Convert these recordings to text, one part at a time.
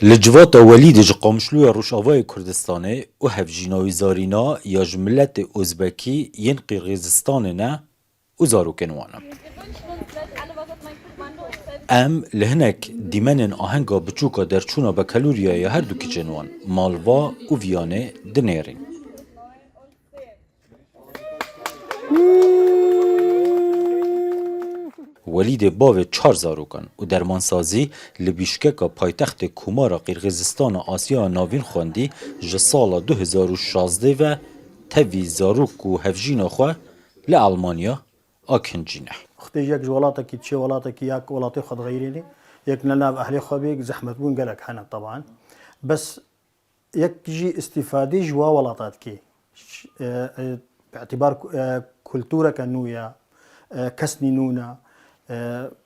لجوات ولید ج قامشلوی روشاوای کردستانه و هفجیناوی زارینا یا جملت ازبکی ین قرغیزستان نه و زاروکنوانا ام لهنک دیمنن آهنگا بچوکا درچونا با کالوریا یا هر دو کچنوان مالوا و ویانه دنیرین ولید باو 4 زاروکان و درمانسازی لبیشککا پایتخت کومارا قرغیزستان آسیا ناوین خواندی جسال 2016 و تاوی زاروک و هفجین خو لألمانیا آکنجینه اختي یک جوالاتك تشي ولاتك ياك ولاتي خد غيريني يك لنا اهلي خبيك زحمه بون قالك حنا طبعا بس يك جي استفادي جوا ولاتاتك باعتبار كلتورة كنويا كسني نونا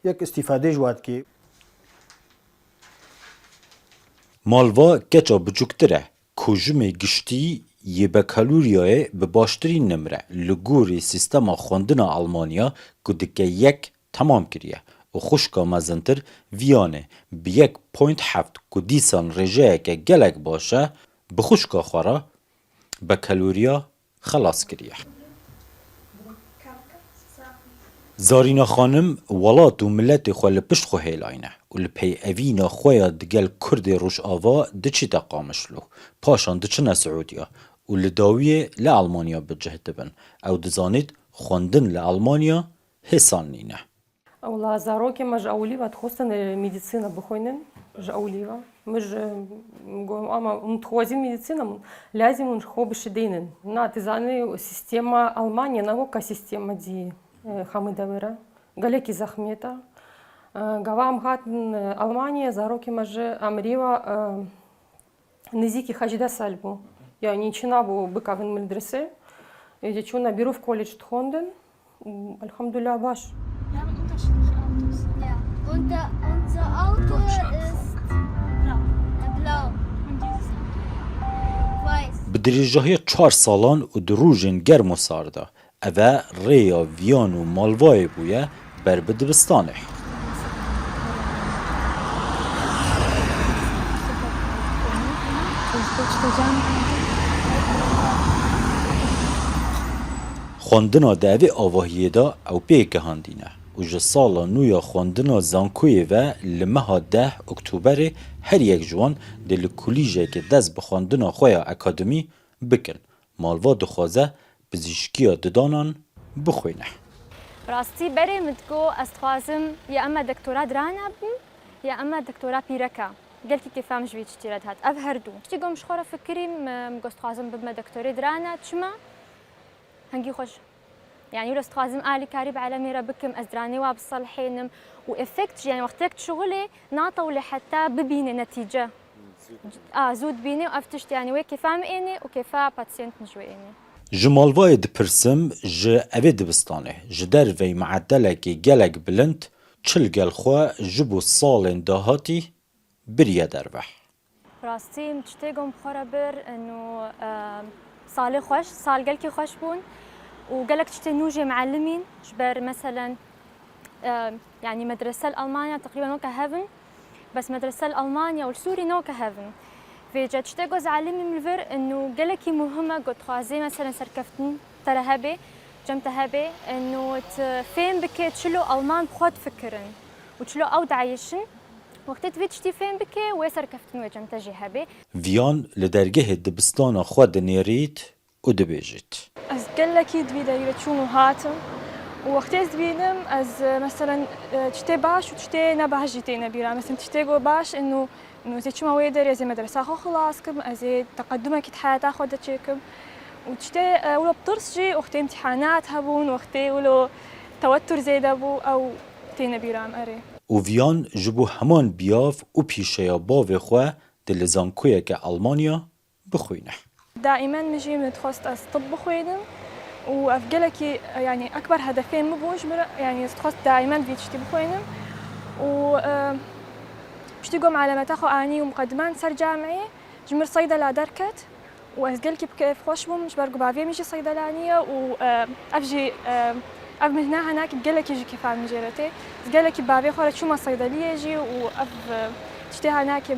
يك استفادي جواتك مالوا کچا بچوکتره کوجم گشتی یه به کالوریای به باشترین نمره لگوری سیستما خوندن آلمانیا کدکه یک تمام کریه و خوشکا مزنتر ویانه به 1.7 کدیسان رجه که گلک باشه به خوشکا خورا به کالوریا خلاص کریه. زارینا خانم ولات و ملت خواه پشت خواه هیلاینه و لپی اوینا خواه دگل کرد روش آوا دچی تقامشلو پاشان دچنه سعودیا و لداویه لألمانیا بجهت بن او دزانید خوندن لألمانیا حسان نینه والله زاروكي مج أوليفا تخصنا ميديسينا بخوينن مج أوليفا مج أما متخوزين ميديسينا لازم نخو بشدينن ناتزاني سيستема ألمانيا نаука система دي خامي دورة قالكي زخميتا قوام خاتن ألمانيا زاروكي مج أمريوا نزيكي خجدا سالبو يعني نشنابو بكافن مدرسة إذا شونا بيرو في كوليدج تخوندن الحمد لله باش Unser Auto ist blau. Weiß. بدریجاهی 4 سالان و دروژن گرم و سارده اوه ریا ویان و مالوای بویه بر بدبستانه خواندنا دعوی آواهیه دا او پیکه هاندینه و جه سالا نویا خواندنا زانکوی و لمها 10 اکتوبر هر یک جوان دل کلیجه که دست بخواندنا خویا اکادمی بکن مالوا دخوازه بزیشکیا ددانان بخوینه راستی بری مدگو استخوازم یا اما دکتورا درانه بم یا اما دکتورا پیرکا قلتي كيف فهم جويت شتيرات هات اف هردو شتي قوم شخورة فكري مقصد خوازم بما دكتوري درانه تشما هنجي خوش يعني ولا استخازم آلي كاريب على ميرا بكم أزراني وابصلحينم وإفكت يعني وقتك شغلي ناطوا لحتى ببيني نتيجة زود بيني وأفتشت يعني وين كيف إني وكيف باتسينت نجويني جمالوای دپرسم ج اوی دبستانه جدر وی معدله که گلک بلند چل گل خواه جبو سالن داهاتی بریه دروح راستي متشتاقهم خربر إنه صالي خوش صال قلكي خوش بون وقالك تشتي نوجي معلمين جبر مثلا يعني مدرسة الألمانيا تقريبا نوكا هافن بس مدرسة الألمانيا والسوري نوكا هافن في جات تشتاقوز علمي من الفر إنه قالكي مهمة قد خوازي مثلا سركفتن ترى هبي جمت هبي إنه فين بكي تشلو ألمان بخود فكرن وتشلو أود عايشن وقتی وی تشتی فهم بکه و سرکفتن و جمت جهبه. ویان لدرگه دبستان خود نیرید و دبیجید. از گلکی دویده چونو هاتم و وقتی دویدم از مثلا تشتی باش و تشتی نباش جیتی نبیرم مثلا تشتی جو باش إنه زي شو ما ويدر زي مدرسة خلاص كم زي تقدمك حياتها خدت شيكم وتشتي ولو بترسجي وقتي امتحانات هبون وقتي ولو توتر زي دبو أو تينا بيرام أري و ویان جبو همان بیاف و پیشه باو خواه دل زانکویه که آلمانیا بخوینه. دائما نجي نتخصص از طب بخوينم وافقلكي يعني اكبر هدفين مبوش يعني تخصص دائما فيتشتي بخوينم و بشتيقوم على ما تاخو اني ومقدمان سر جامعي جمر صيدلة دركت وافقلكي بكيف خوش بوم جبر قبافي ميجي صيدلانية وافجي أف من هنا هناك جلك يجي كيف عم جرتي جلك بابي خورة شو ما صيدلية يجي وأف تشتي هناك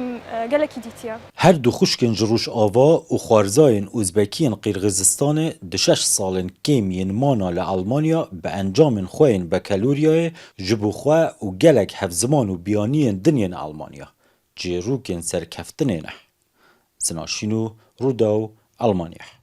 جلك يديتيا هر دو خوشکن جروش آوا و خوارزاین اوزبکین قرغیزستان دشش سالن کیمین مانا لألمانیا به انجام خوین بکالوریای جبو خواه و گلک هفزمان و بیانین دنین آلمانیا جیروکن سرکفتنینه زناشینو روداو آلمانیا